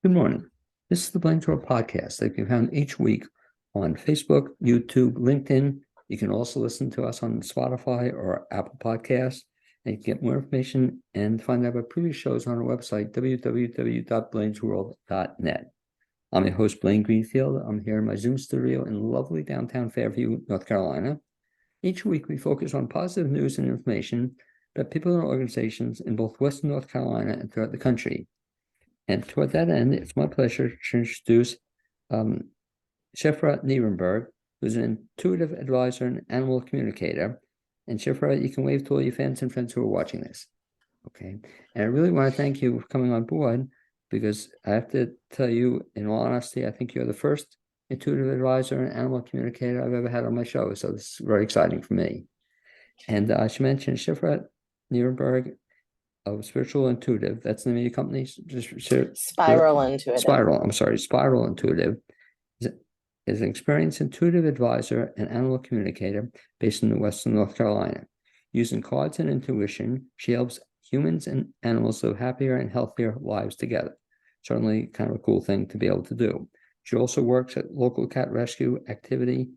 Good morning. This is the BLAINESWORLD podcast that can be found each week on Facebook, YouTube, LinkedIn. You can also listen to us on Spotify or Apple Podcasts. And you can get more information and find out about previous shows on our website, www.blainesworld.net. I'm your host, Blaine Greenfield. I'm here in my Zoom studio in lovely downtown Fairview, North Carolina. Each week, we focus on positive news and information about people and organizations in both Western North Carolina and throughout the country. And toward that end, it's my pleasure to introduce Shifra Nerenberg, who's an intuitive advisor and animal communicator. And Shifra, you can wave to all your fans and friends who are watching this. Okay. And I really want to thank you for coming on board because I have to tell you, in all honesty, I think you're the first intuitive advisor and animal communicator I've ever had on my show. So this is very exciting for me. And I should mention Shifra Nerenberg of Spiritual Intuitive. That's the name of your company. Spiral Intuitive. Spiral Intuitive is an experienced intuitive advisor and animal communicator based in Western North Carolina. Using cards and intuition, she helps humans and animals live happier and healthier lives together. Certainly kind of a cool thing to be able to do. She also works at local cat rescue actively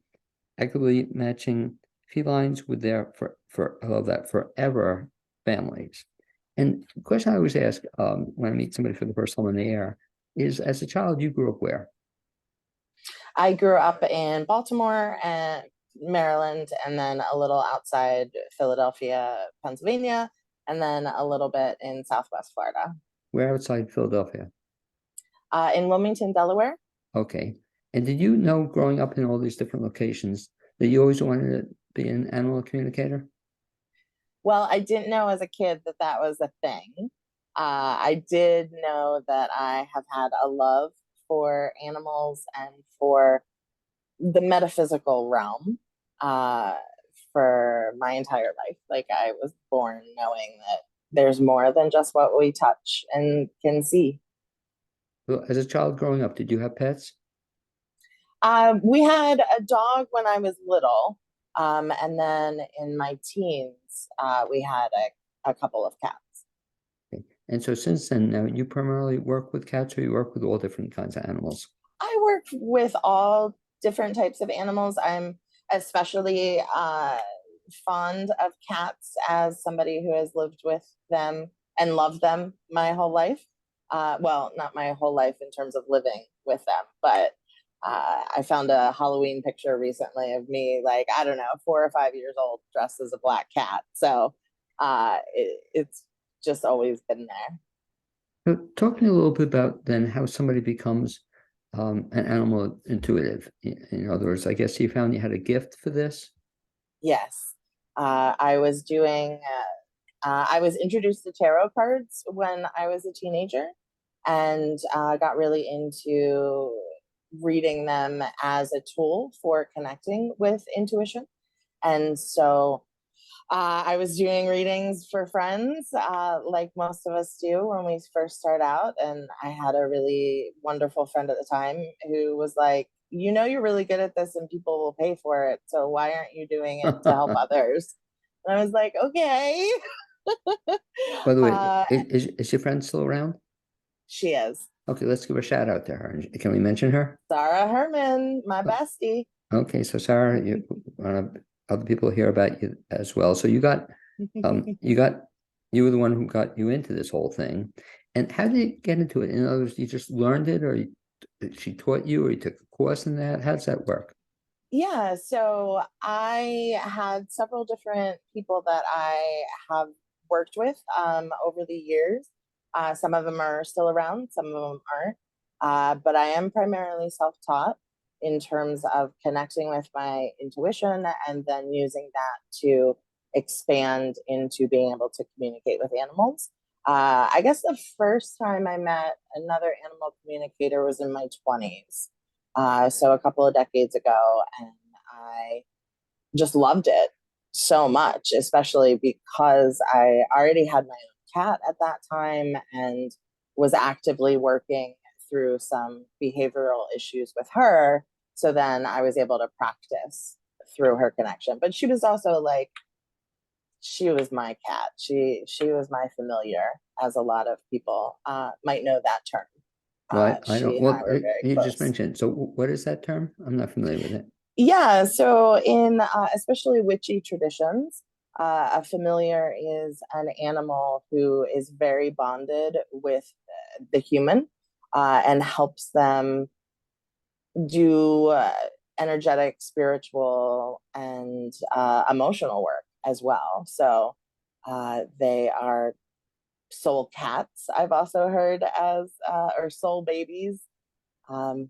matching felines with their forever families. And the question I always ask when I meet somebody for the first time on the air is, as a child, you grew up where? I grew up in Baltimore and Maryland, and then a little outside Philadelphia, Pennsylvania, and then a little bit in Southwest Florida. Where outside Philadelphia? In Wilmington, Delaware. Okay. And did you know growing up in all these different locations that you always wanted to be an animal communicator? Well, I didn't know as a kid that that was a thing. I did know that I have had a love for animals and for the metaphysical realm for my entire life. Like, I was born knowing that there's more than just what we touch and can see. Well, as a child growing up, did you have pets? We had a dog when I was little, and then in my teens, we had a couple of cats. Okay. And so since then, now you primarily work with cats, or you work with all different kinds of animals? I work with all different types of animals. I'm especially fond of cats as somebody who has lived with them and loved them my whole life. Well, not my whole life in terms of living with them, but I found a Halloween picture recently of me, like, I don't know, 4 or 5 years old, dressed as a black cat. So it's just always been there. So talk to me a little bit about then how somebody becomes an animal intuitive. In other words, I guess you found you had a gift for this. Yes. I was doing, I was introduced to tarot cards when I was a teenager and got really into reading them as a tool for connecting with intuition. And so I was doing readings for friends, like most of us do when we first start out. And I had a really wonderful friend at the time who was like, you know, you're really good at this and people will pay for it. So why aren't you doing it to help others? And I was like, okay. By the way, uh, is your friend still around? she is. Okay, let's give a shout out to her. Can we mention her? Sarah Herman, my bestie. Okay, so Sarah, you other people hear about you as well. So you were the one who got you into this whole thing. And how did you get into it? In other words, you just learned it, or she taught you, or you took a course in that? How does that work? Yeah, so I had several different people that I have worked with over the years. Some of them are still around, some of them aren't. But I am primarily self-taught in terms of connecting with my intuition and then using that to expand into being able to communicate with animals. I guess the first time I met another animal communicator was in my 20s. So a couple of decades ago, and I just loved it so much, especially because I already had my own cat at that time and was actively working through some behavioral issues with her. So then I was able to practice through her connection. But she was also like, she was my cat. She was my familiar, as a lot of people might know that term. Well, I don't, She and I well, were very you just close. mentioned, so what is that term? I'm not familiar with it. Yeah, so in especially witchy traditions, a familiar is an animal who is very bonded with the human and helps them do energetic, spiritual, and emotional work as well. So they are soul cats, I've also heard as, or soul babies.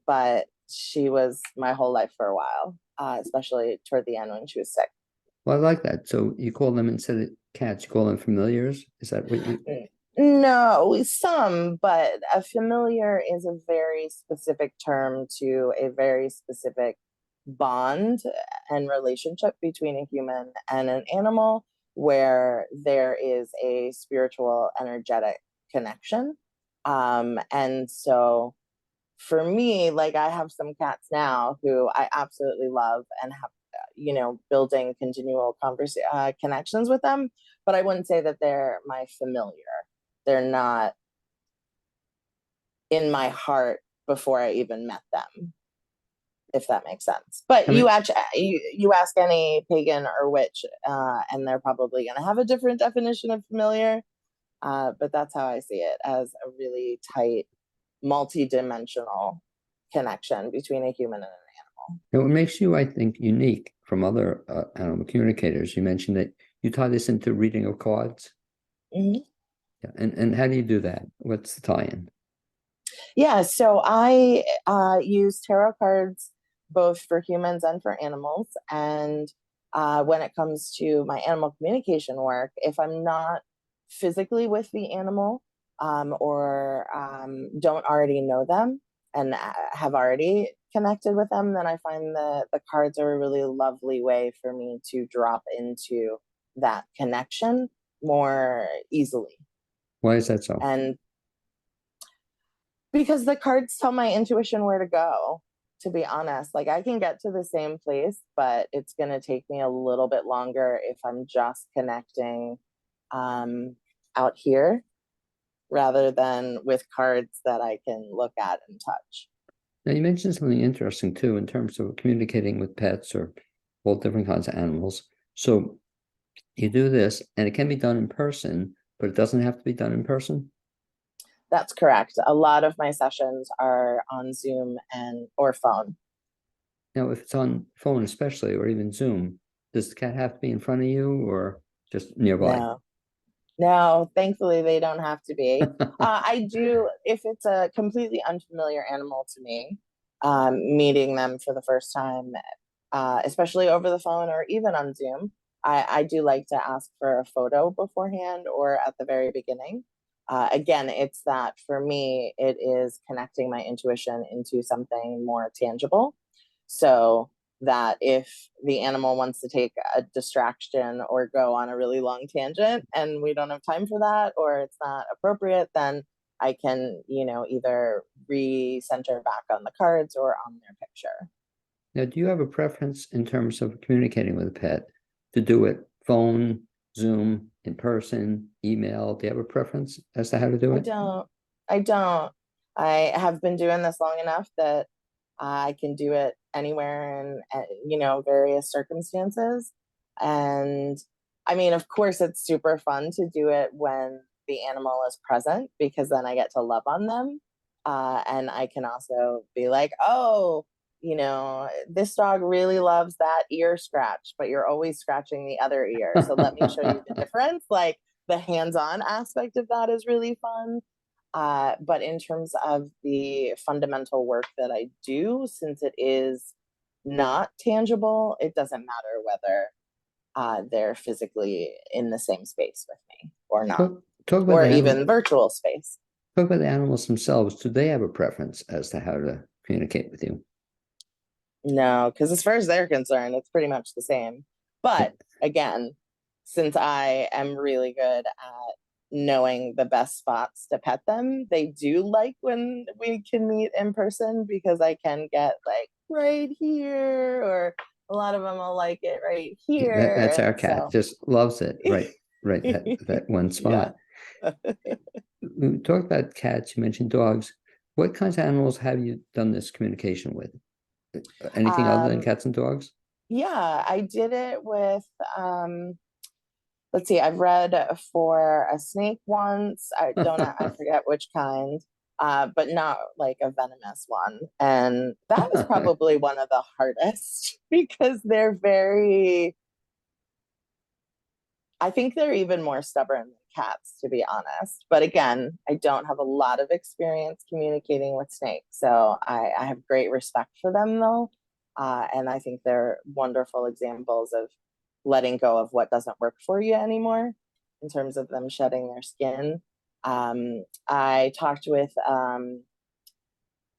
But she was my whole life for a while, especially toward the end when she was sick. Well, I like that. So you call them, instead of cats, you call them familiars? Is that what you? No, some, but a familiar is a very specific term to a very specific bond and relationship between a human and an animal where there is a spiritual, energetic connection. And so for me, like I have some cats now who I absolutely love and have, building continual connections with them. But I wouldn't say that they're my familiar. They're not in my heart before I even met them, if that makes sense. But I mean, you ask any pagan or witch, and they're probably going to have a different definition of familiar. But that's how I see it, as a really tight, multi-dimensional connection between a human and an what makes you, I think, unique from other animal communicators, you mentioned that you tie this into reading of cards. animal. Mhm. Yeah. And how do you do that? What's the tie-in? Yeah, so I use tarot cards both for humans and for animals. And when it comes to my animal communication work, if I'm not physically with the animal or don't already know them and have already connected with them, then I find the cards are a really lovely way for me to drop into that connection more easily. Why is that so? And because the cards tell my intuition where to go, to be honest. Like I can get to the same place, but it's going to take me a little bit longer if I'm just connecting um, out here rather than with cards that I can look at and touch. Now, you mentioned something interesting too, in terms of communicating with pets or all different kinds of animals. So you do this, and it can be done in person, but it doesn't have to be done in person. That's correct. A lot of my sessions are on Zoom and or phone. Now, if it's on phone, especially, or even Zoom, does the cat have to be in front of you or just nearby? No, no, thankfully they don't have to be. I do, if it's a completely unfamiliar animal to me, meeting them for the first time, especially over the phone or even on Zoom, I do like to ask for a photo beforehand or at the very beginning. Again, it's that for me, it is connecting my intuition into something more tangible. So that if the animal wants to take a distraction or go on a really long tangent and we don't have time for that or it's not appropriate, then I can, either recenter back on the cards or on their picture. Now, do you have a preference in terms of communicating with a pet to do it phone, Zoom, in person, email? Do you have a preference as to how to do I it? don't. I don't. I have been doing this long enough that I can do it anywhere in, various circumstances. And I mean, of course, it's super fun to do it when the animal is present because then I get to love on them. And I can also be like, oh, this dog really loves that ear scratch, but you're always scratching the other ear. So let me show you the difference. Like the hands on aspect of that is really fun. But in terms of the fundamental work that I do, since it is not tangible, it doesn't matter whether they're physically in the same space with me or not, Talk about or the even animal. virtual space. Talk about the animals themselves. Do they have a preference as to how to communicate with you? No, because as far as they're concerned, it's pretty much the same. Yeah. But again, since I am really good at knowing the best spots to pet them, they do like when we can meet in person because I can get like right here, or a lot of them will like it right Yeah, here. that's our And cat. so, Just loves it. Right. That one yeah. spot. We talked about cats. You mentioned dogs. What kinds of animals have you done this communication with? Anything other than Um, cats and dogs? yeah, I did it with, let's see, I've read for a snake once. I forget which kind, but not like a venomous one. And that was probably one of the hardest because they're very, I think they're even more stubborn than cats, to be honest. But again, I don't have a lot of experience communicating with snakes. So I have great respect for them, though. And I think they're wonderful examples of letting go of what doesn't work for you anymore in terms of them shedding their skin. I talked with,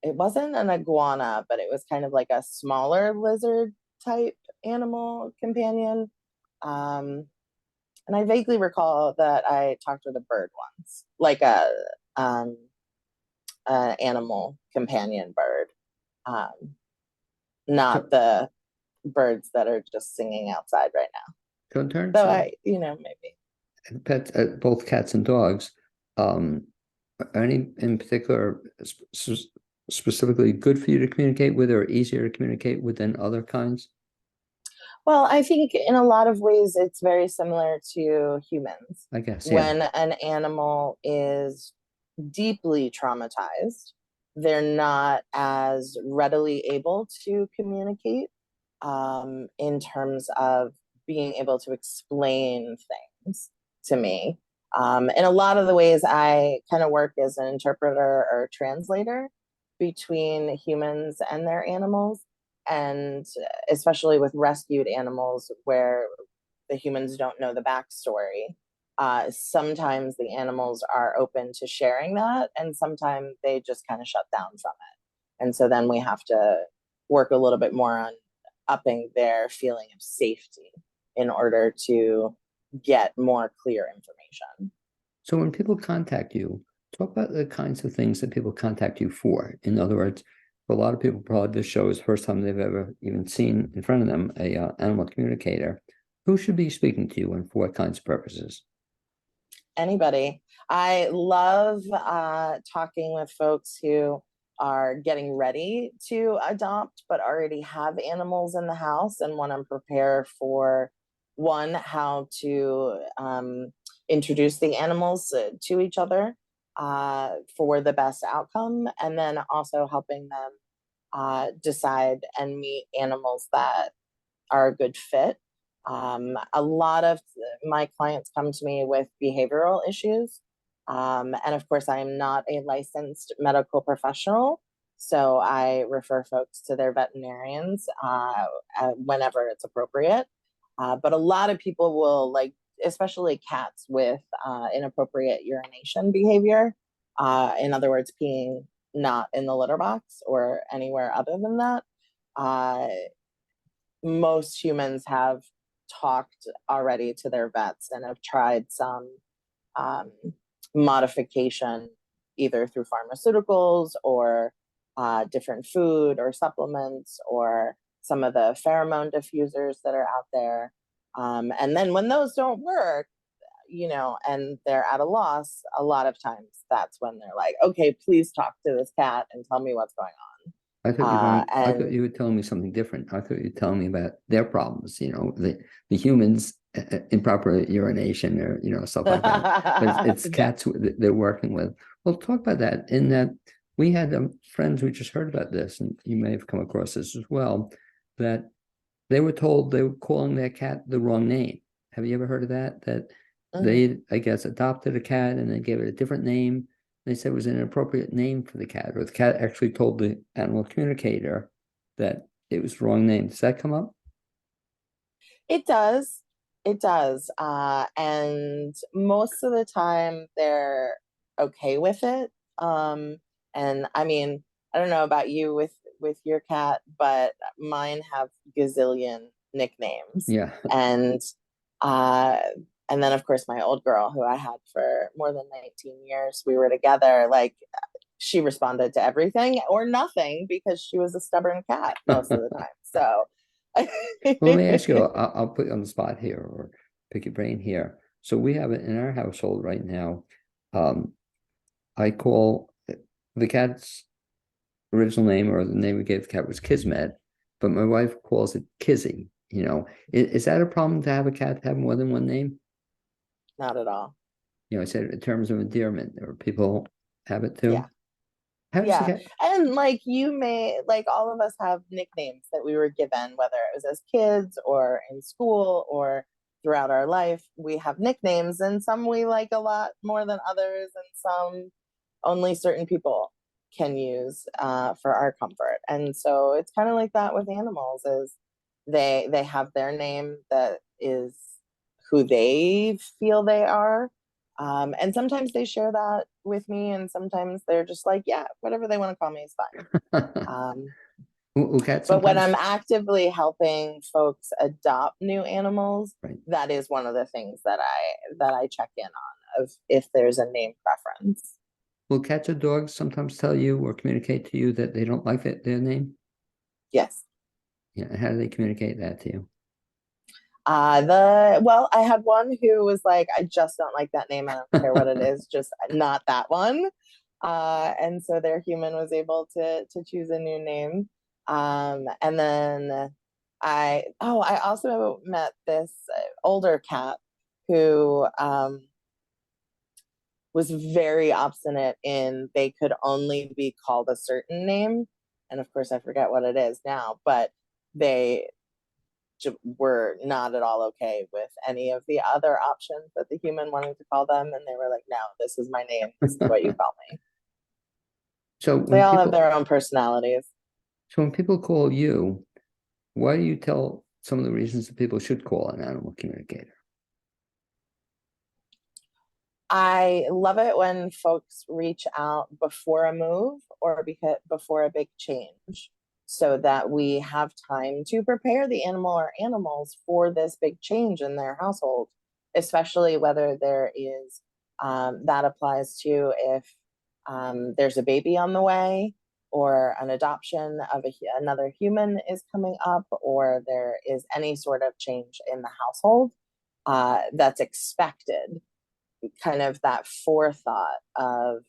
it wasn't an iguana, but it was kind of like a smaller lizard type animal companion. Um, and I vaguely recall that I talked with a bird once, like um, an animal companion bird, um, not So, the birds that are just singing outside right now. so in terms Though of maybe. pets, both cats and dogs, um, any in particular specifically good for you to communicate with or easier to communicate with than other kinds? Well, I think in a lot of ways it's very similar to humans. I guess, yeah. When an animal is deeply traumatized, they're not as readily able to communicate in terms of being able to explain things to me. In a lot of the ways, I kind of work as an interpreter or translator between humans and their animals, and especially with rescued animals where the humans don't know the backstory. Sometimes the animals are open to sharing that, and sometimes they just kind of shut down from it. And so then we have to work a little bit more on upping their feeling of safety in order to get more clear information. So when people contact you, talk about the kinds of things that people contact you for. In other words, for a lot of people, probably this show is the first time they've ever even seen in front of them a animal communicator. Who should be speaking to you and for what kinds of purposes? Anybody. I love talking with folks who are getting ready to adopt but already have animals in the house and want to prepare for one, how to introduce the animals to each other for the best outcome, and then also helping them decide and meet animals that are a good fit. A lot of my clients come to me with behavioral issues. And of course, I am not a licensed medical professional. So I refer folks to their veterinarians whenever it's appropriate. But a lot of people will, like, especially cats with inappropriate urination behavior. In other words, peeing not in the litter box or anywhere other than that. Uh, Most humans have talked already to their vets and have tried some um, modification either through pharmaceuticals or different food or supplements or some of the pheromone diffusers that are out there. And then when those don't work, and they're at a loss, a lot of times that's when they're like, okay, please talk to this cat and tell me what's going on. I thought And you were telling me something different. I thought you were telling me about their problems, the humans improper urination or stuff like that. But it's yeah. cats they're working with. Well, talk about that. In that we had friends who just heard about this, and you may have come across this as well, that they were told they were calling their cat the wrong name. Have you ever heard of that? That Mhm. they, I guess, adopted a cat and then gave it a different name. They said it was an inappropriate name for the cat, or the cat actually told the animal communicator that it was the wrong name. Does that come up? It does. It does. And most of the time they're okay with it. And I mean, I don't know about you with your cat, but mine have gazillion nicknames. Yeah. And uh and then of course my old girl who I had for more than 19 years, we were together, like she responded to everything or nothing because she was a stubborn cat most of the time. So Well, let me ask you, I'll put you on the spot here or pick your brain here. So we have it in our household right now. Um, I call The cat's original name, or the name we gave the cat, was Kismet, but my wife calls it Kizzy. Is that a problem to have a cat have more than one name? Not at all. I said in terms of endearment, or people have it Yeah. too. How does the Yeah. cat? And like like all of us have nicknames that we were given, whether it was as kids or in school or throughout our life. We have nicknames, and some we like a lot more than others, and some only certain people can use for our comfort. And so it's kind of like that with animals, is they have their name that is who they feel they are. And sometimes they share that with me, and sometimes they're just like, yeah, whatever they want to call me is fine. Um, Will cats but when I'm sometimes? actively helping folks adopt new animals, Right. that is one of the things that I check in on, of if there's a name preference. Will cats or dogs sometimes tell you or communicate to you that they don't like their name? Yes. Yeah. How do they communicate that to you? I had one who was like, I just don't like that name. I don't care what it is, just not that one. And so their human was able to choose a new name. And then I also met this older cat who was very obstinate in they could only be called a certain name. And of course, I forget what it is now, but they were not at all okay with any of the other options that the human wanted to call them. And they were like, no, this is my name. This is what you call me. So They when all have people their own personalities. so when people call you, why do you tell some of the reasons that people should call an animal communicator? I love it when folks reach out before a move or before a big change, so that we have time to prepare the animal or animals for this big change in their household, especially whether there is that applies to if there's a baby on the way, or an adoption of another human is coming up, or there is any sort of change in the household that's expected. Kind of that forethought of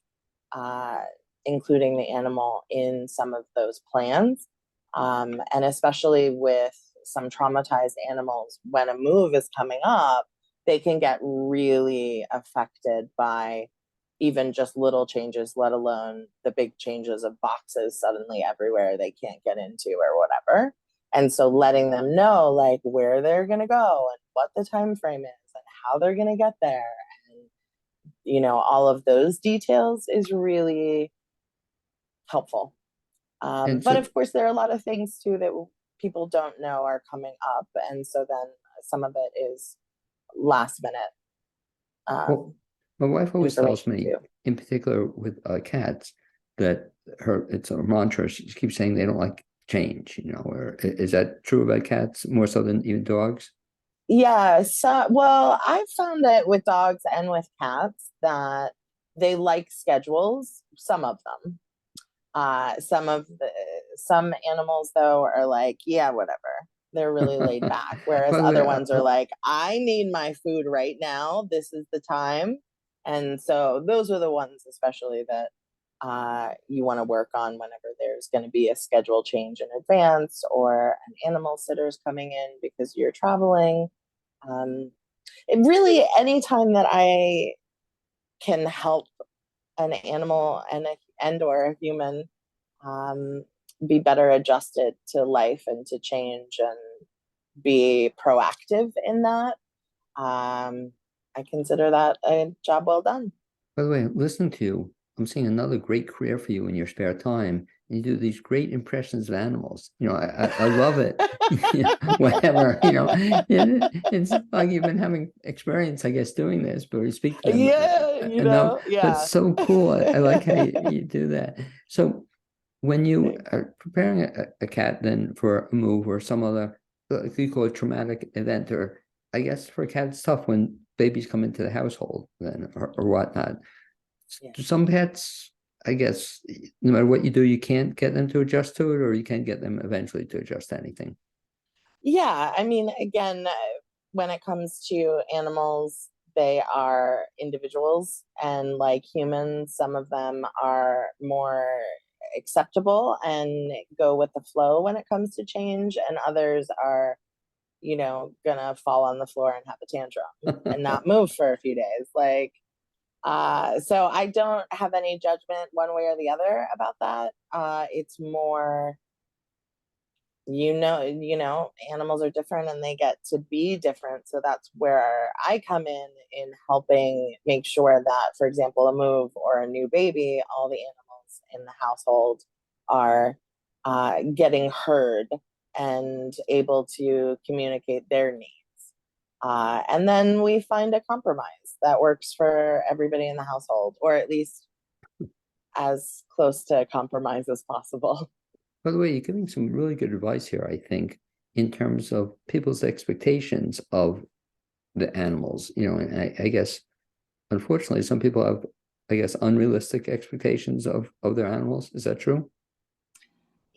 uh, including the animal in some of those plans. And especially with some traumatized animals, when a move is coming up, they can get really affected by even just little changes, let alone the big changes of boxes suddenly everywhere they can't get into or whatever. And so letting them know like where they're going to go and what the time frame is and how they're going to get there, and all of those details is really helpful. And But so, of course, there are a lot of things too that people don't know are coming up, and so then some of it is last minute well, um, my wife always tells information me, too. in particular with cats, that it's a mantra. She keeps saying they don't like change. Or is that true about cats more so than even dogs? Yeah, so well, I've found that with dogs and with cats that they like schedules, some of them. Some animals though are like, yeah, whatever. They're really laid back. Whereas By the way, other ones are like, I need my food right now. This is the time. And so those are the ones especially that you want to work on whenever there's going to be a schedule change in advance, or an animal sitter's coming in because you're traveling. Um, it really, anytime that I can help an animal and or a human um, be better adjusted to life and to change, and be proactive in that. I consider that a job well done. by the way, listening to you, I'm seeing another great career for you in your spare time. You do these great impressions of animals. I love it. Whatever, it's like you've been having experience, I guess, doing this, but you speak to them Yeah, enough. But it's yeah. so cool. I like how you do that. So when you Thanks. are preparing a cat then for a move or some other, like you call it, traumatic event, or I guess for a cat it's tough when babies come into the household then, or whatnot. Yeah. Some pets, I guess, no matter what you do, you can't get them to adjust to it, or you can get them eventually to adjust to anything. Yeah, I mean, again, when it comes to animals, they are individuals, and like humans, some of them are more acceptable and go with the flow when it comes to change, and others are, gonna fall on the floor and have a tantrum and not move for a few days. Like, so I don't have any judgment one way or the other about that. It's more, animals are different and they get to be different. So that's where I come in helping make sure that, for example, a move or a new baby, all the animals in the household are getting heard and able to communicate their needs. And then we find a compromise that works for everybody in the household, or at least as close to a compromise as possible. By the way, you're giving some really good advice here, I think, in terms of people's expectations of the animals. And I guess, unfortunately, some people have, I guess, unrealistic expectations of their animals. Is that true?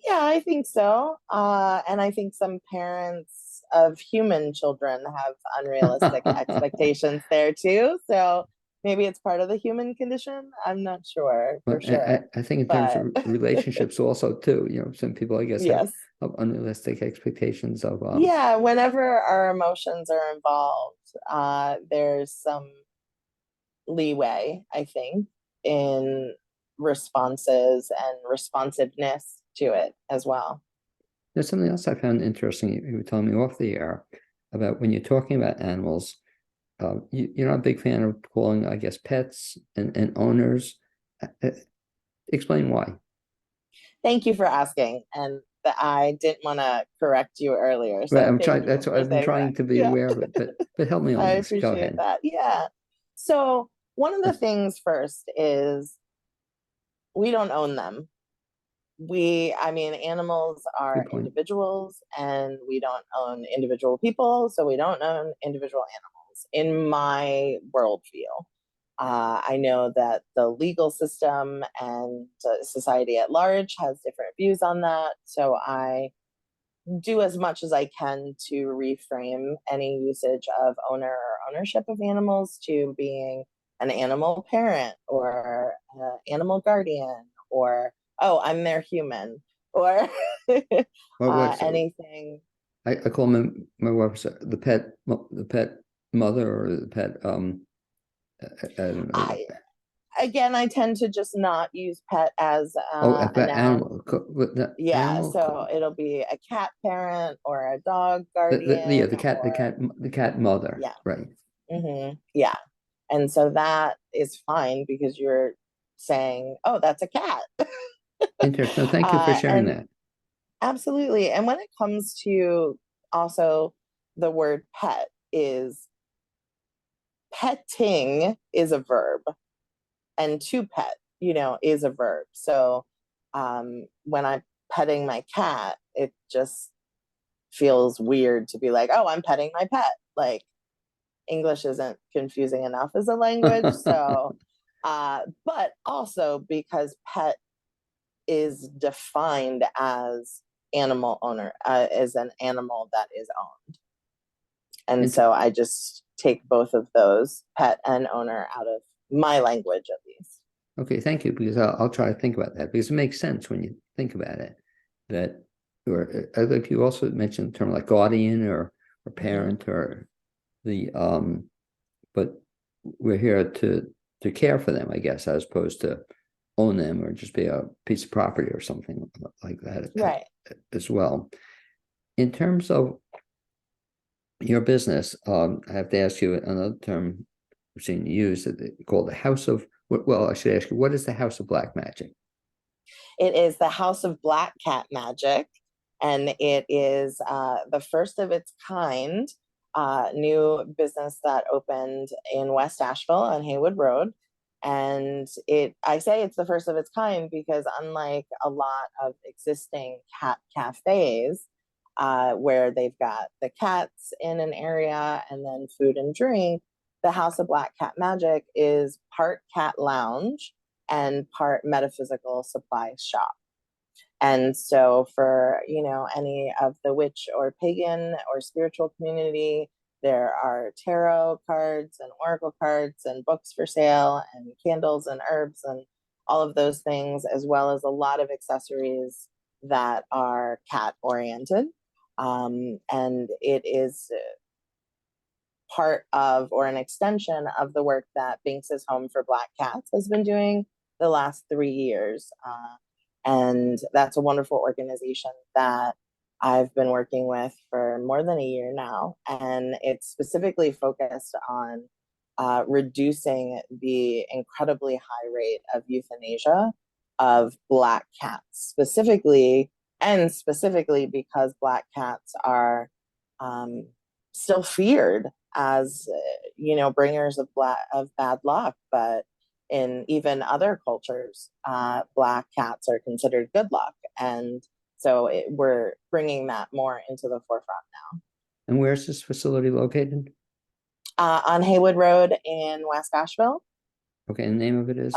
Yeah, I think so. And I think some parents of human children have unrealistic expectations there too. So maybe it's part of the human condition. I'm not sure Well, for sure. I think in terms of But relationships also too, some people, I guess, have, yes. have unrealistic expectations of Yeah, whenever our emotions are involved, there's some leeway, I think, in responses and responsiveness to it as well. There's something else I found interesting. You were telling me off the air about when you're talking about animals. You're not a big fan of calling, I guess, pets and owners. Uh, Explain why. Thank you for asking. And that I didn't want to correct you earlier. Right, So I'm thank trying. you That's what for I've been saying that. trying to be Yeah, aware of it, but help me I on this. Go appreciate ahead. that. Yeah. So one of the things first is we don't own them. I mean, animals are Good point. individuals and we don't own individual people. So we don't own individual animals in my worldview. I know that the legal system and society at large has different views on that. So I do as much as I can to reframe any usage of owner or ownership of animals to being an animal parent or an animal guardian or, oh, I'm their human or What's anything. I call my wife the pet mother or the pet I don't know. I Again, I tend to just not use pet as Oh, a pet noun. animal. What the Yeah, animal? so it'll be a cat parent or a dog Yeah, guardian or the cat mother. yeah. Right. Yeah. And so that is fine because you're saying, oh, that's a cat. Interesting. No, thank you for sharing And that. absolutely. And when it comes to also the word pet, is petting is a verb, and to pet, is a verb. So when I'm petting my cat, it just feels weird to be like, oh, I'm petting my pet. Like, English isn't confusing enough as a language. So, but also because pet is defined as animal owner, as an animal that is owned. And Inter so I just take both of those, pet and owner, out of my language at least. okay, thank you, because I'll try to think about that because it makes sense when you think about it. That, or I think you also mentioned the term like guardian or Mm-hmm. parent or the but we're here to care for them, I guess, as opposed to own them or just be a piece of property or something like that Right. as well. In terms of your business, I have to ask you another term I've seen you use called the House of. Well, I should ask you, what is the House of Black Magic? It is the House of Black Cat Magic, and it is the first of its kind new business that opened in West Asheville on Haywood Road. And I say it's the first of its kind because unlike a lot of existing cat cafes, where they've got the cats in an area and then food and drink, the House of Black Cat Magic is part cat lounge and part metaphysical supply shop. And so for, any of the witch or pagan or spiritual community There are tarot cards and oracle cards and books for sale and candles and herbs and all of those things, as well as a lot of accessories that are cat oriented. And it is part of or an extension of the work that Binks's Home for Black Cats has been doing the last 3 years. And that's a wonderful organization that I've been working with for more than a year now. And it's specifically focused on reducing the incredibly high rate of euthanasia of Black cats, specifically because Black cats are still feared as bringers of bad luck, but in even other cultures, Black cats are considered good luck, and so we're bringing that more into the forefront now. And where's this facility located? On Haywood Road in West Asheville. Okay, and the name of it is?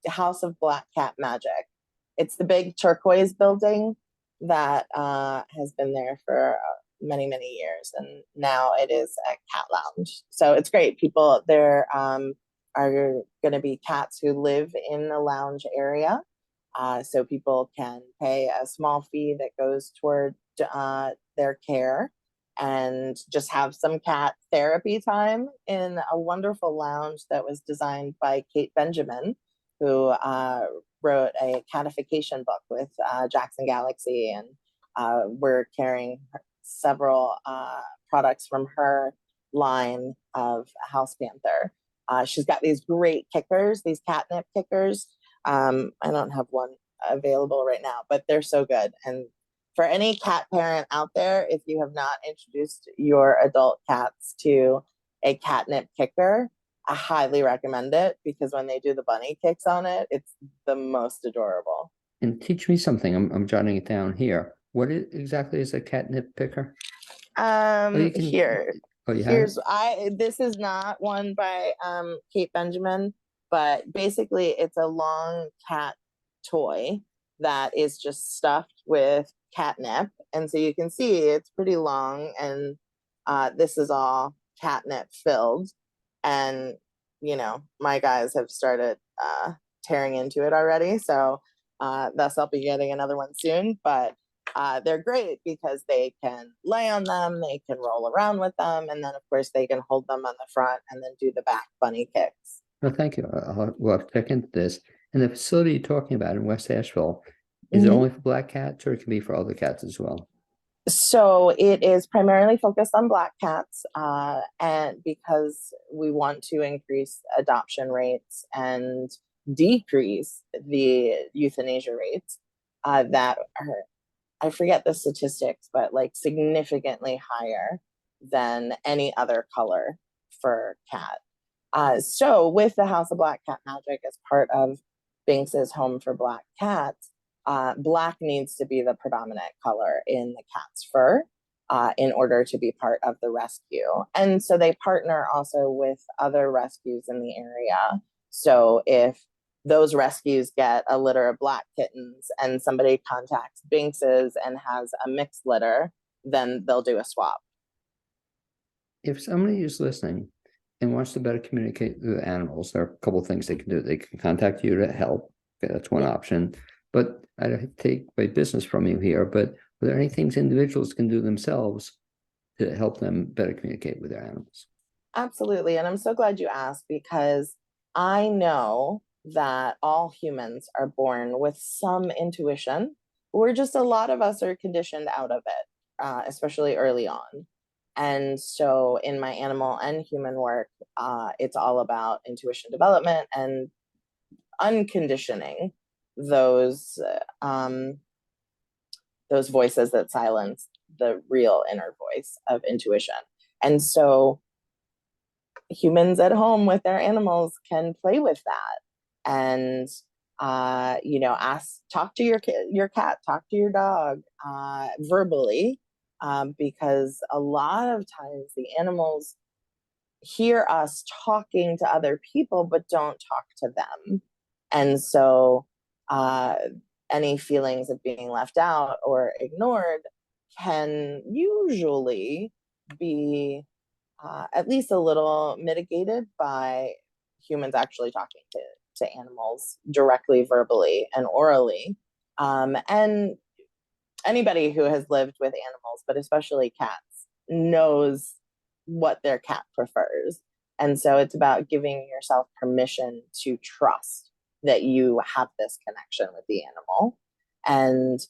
House of Black Cat Magic. It's the big turquoise building that has been there for many, many years, and now it is a cat lounge. So it's great. People there are going to be cats who live in the lounge area. So people can pay a small fee that goes toward their care and just have some cat therapy time in a wonderful lounge that was designed by Kate Benjamin, who wrote a catification book with Jackson Galaxy, and we're carrying several products from her line of House Panther. She's got these great kickers, these catnip kickers. I don't have one available right now, but they're so good. And for any cat parent out there, if you have not introduced your adult cats to a catnip kicker, I highly recommend it, because when they do the bunny kicks on it, it's the most adorable. And teach me something. I'm jotting it down here. What exactly is a catnip picker? Here. This is not one by Kate Benjamin, but basically it's a long cat toy that is just stuffed with catnip, and so you can see it's pretty long, and this is all catnip filled, and my guys have started tearing into it already, so thus I'll be getting another one soon. But they're great because they can lay on them, they can roll around with them, and then of course they can hold them on the front and then do the back bunny kicks. Well, thank you. We'll have to check into this. And the facility you're talking about in West Asheville, is it only for Black cats, or it can be for other cats as well? So it is primarily focused on Black cats, and because we want to increase adoption rates and decrease the euthanasia rates that are, I forget the statistics, but like significantly higher than any other color for cat. So with the House of Black Cat Magic as part of Binks's Home for Black Cats, black needs to be the predominant color in the cat's fur in order to be part of the rescue. And so they partner also with other rescues in the area. So if those rescues get a litter of black kittens and somebody contacts Binks's and has a mixed litter, then they'll do a swap. If somebody is listening and wants to better communicate with animals, there are a couple of things they can do. They can contact you to help. Okay, that's one option. But I don't take my business from you here, but are there any things individuals can do themselves to help them better communicate with their animals? Absolutely. And I'm so glad you asked, because I know that all humans are born with some intuition. A lot of us are conditioned out of it, especially early on. And so in my animal and human work, it's all about intuition development and unconditioning those voices that silence the real inner voice of intuition. And so humans at home with their animals can play with that, and talk to your cat, talk to your dog verbally, because a lot of times the animals hear us talking to other people but don't talk to them. And so any feelings of being left out or ignored can usually be at least a little mitigated by humans actually talking to animals directly, verbally, and orally. And anybody who has lived with animals, but especially cats, knows what their cat prefers. And so it's about giving yourself permission to trust that you have this connection with the animal and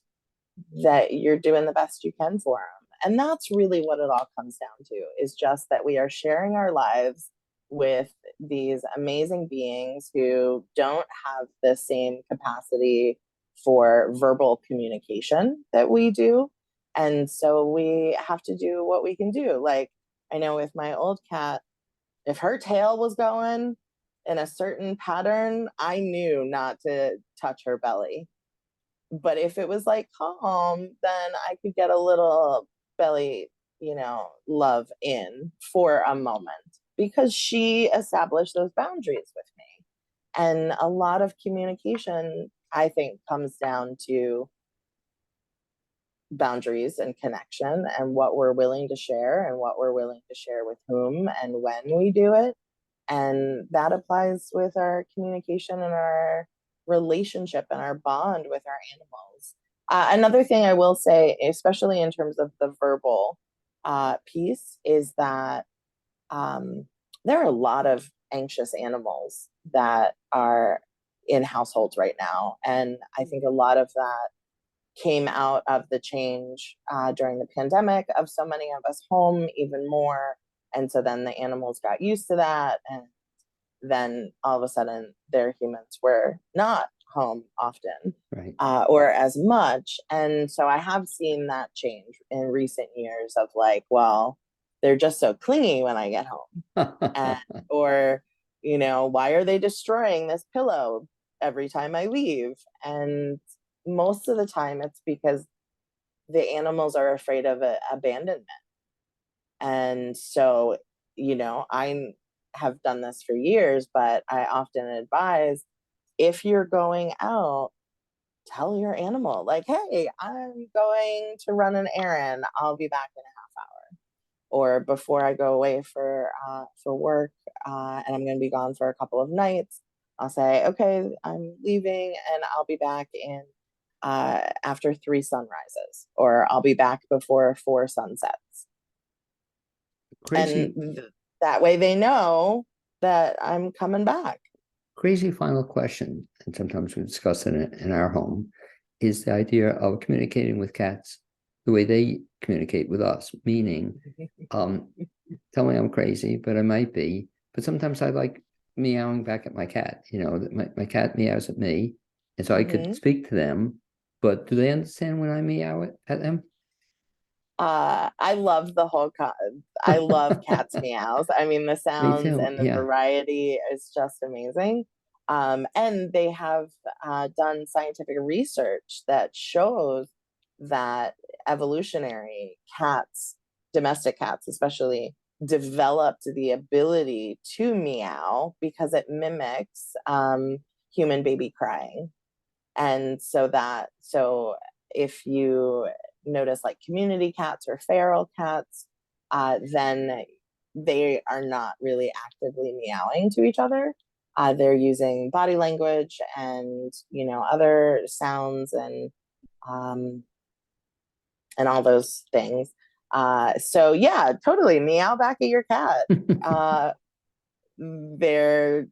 that you're doing the best you can for them. And that's really what it all comes down to, is just that we are sharing our lives with these amazing beings who don't have the same capacity for verbal communication that we do. And so we have to do what we can do. Like, I know with my old cat, if her tail was going in a certain pattern, I knew not to touch her belly. But if it was like calm, then I could get a little belly, love in for a moment because she established those boundaries with me. And a lot of communication, I think, comes down to boundaries and connection and what we're willing to share and what we're willing to share with whom and when we do it. And that applies with our communication and our relationship and our bond with our animals. Another thing I will say, especially in terms of the verbal piece, is that there are a lot of anxious animals that are in households right now. And I think a lot of that came out of the change during the pandemic of so many of us home even more. And so then the animals got used to that. And then all of a sudden their humans were not home often, Right. or as much. And so I have seen that change in recent years of like, well, they're just so clingy when I get home. And, or, why are they destroying this pillow every time I leave? And most of the time it's because the animals are afraid of abandonment. And so, I have done this for years, but I often advise, if you're going out, tell your animal, like, hey, I'm going to run an errand. I'll be back in a half hour. Or before I go away for work, and I'm going to be gone for a couple of nights, I'll say, okay, I'm leaving and I'll be back in after 3 sunrises, or I'll be back before 4 sunsets. Crazy. And that way they know that I'm coming back. Crazy final question, and sometimes we discuss it in our home, is the idea of communicating with cats the way they communicate with us. Meaning, tell me I'm crazy, but I might be. But sometimes I like meowing back at my cat. My cat meows at me, and so I could speak to them. But do they understand when I meow at them? I love the whole I love cats meows. I mean, the Me sounds too. and the Yeah. variety is just amazing. And they have done scientific research that shows that evolutionary cats, domestic cats especially, developed the ability to meow because it mimics human baby crying. And so if you notice like community cats or feral cats, then they are not really actively meowing to each other. They're using body language and other sounds um, and all those things. So yeah, totally meow back at your cat. They're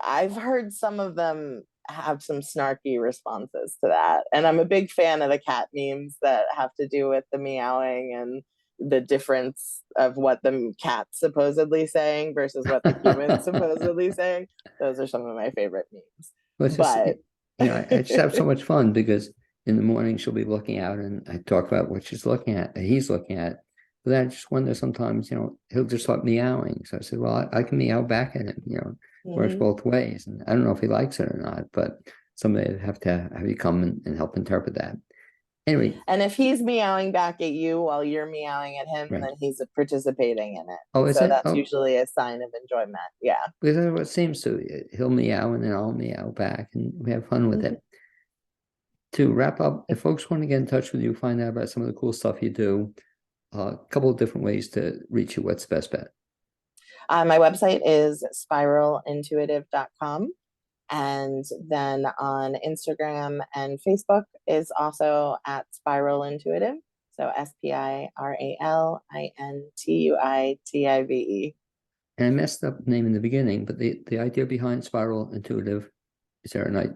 I've heard some of them have some snarky responses to that. And I'm a big fan of the cat memes that have to do with the meowing and the difference of what the cat's supposedly saying versus what the human's supposedly saying. Those are some of my favorite memes. Well, it's just, But I just have so much fun because in the morning she'll be looking out and I talk about what she's looking at, he's looking at. But then I just wonder sometimes, he'll just start meowing. So I said, well, I can meow back at him, works both ways. And I don't know if he likes it or not, but somebody would have to have you come and help interpret that. Anyway. And if he's meowing back at you while you're meowing at him, Right. then he's participating in it. Oh, And is so it? that's Oh, usually a sign of enjoyment. Yeah. because that's what it seems to. He'll meow and then I'll meow back and we have fun with it. To wrap up, if folks want to get in touch with you, find out about some of the cool stuff you do, a couple of different ways to reach you. What's the best bet? My website is spiralintuitive.com. And then on Instagram and Facebook is also at Spiral Intuitive. So SPIRALINTUITIVE. And I messed up the name in the beginning, but the idea behind Spiral Intuitive, is there a night?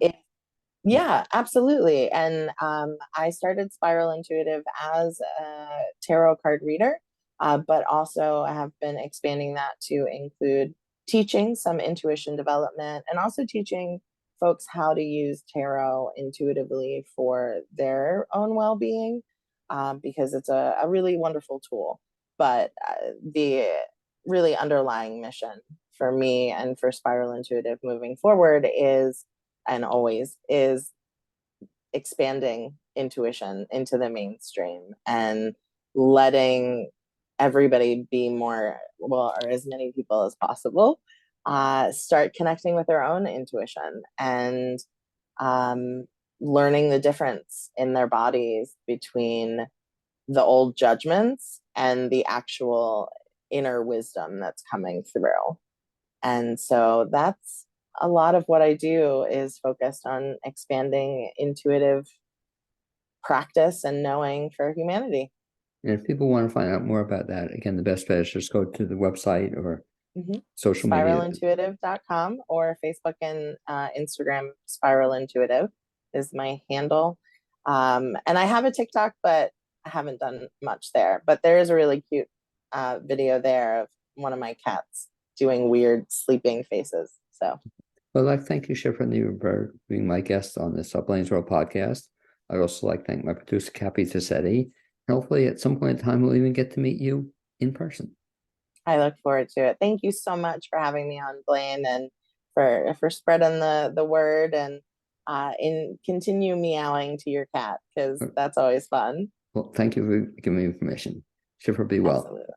Yeah, absolutely. And I started Spiral Intuitive as a tarot card reader, but also I have been expanding that to include teaching some intuition development and also teaching folks how to use tarot intuitively for their own well-being, because it's a really wonderful tool. But the really underlying mission for me and for Spiral Intuitive moving forward is, and always is, expanding intuition into the mainstream and letting everybody be more, well, or as many people as possible, start connecting with their own intuition and learning the difference in their bodies between the old judgments and the actual inner wisdom that's coming through. And so that's a lot of what I do, is focused on expanding intuitive practice and knowing for humanity. And if people want to find out more about that, again, the best bet is just go to the website or social media. Spiralintuitive.com or Facebook and Instagram. Spiral Intuitive is my handle. And I have a TikTok, but I haven't done much there. But there is a really cute video there of one of my cats doing weird sleeping faces. So, well, I'd like to thank you, Shifra Nerenberg, for being my guest on this Blaine's World podcast. I'd also like to thank my producer, Cappy Tassetti. Hopefully, at some point in time, we'll even get to meet you in person. I look forward to it. Thank you so much for having me on, Blaine, and for spreading the word, and continue meowing to your cat, because that's always fun. Well, thank you for giving me information. Shifra, be well. Absolutely.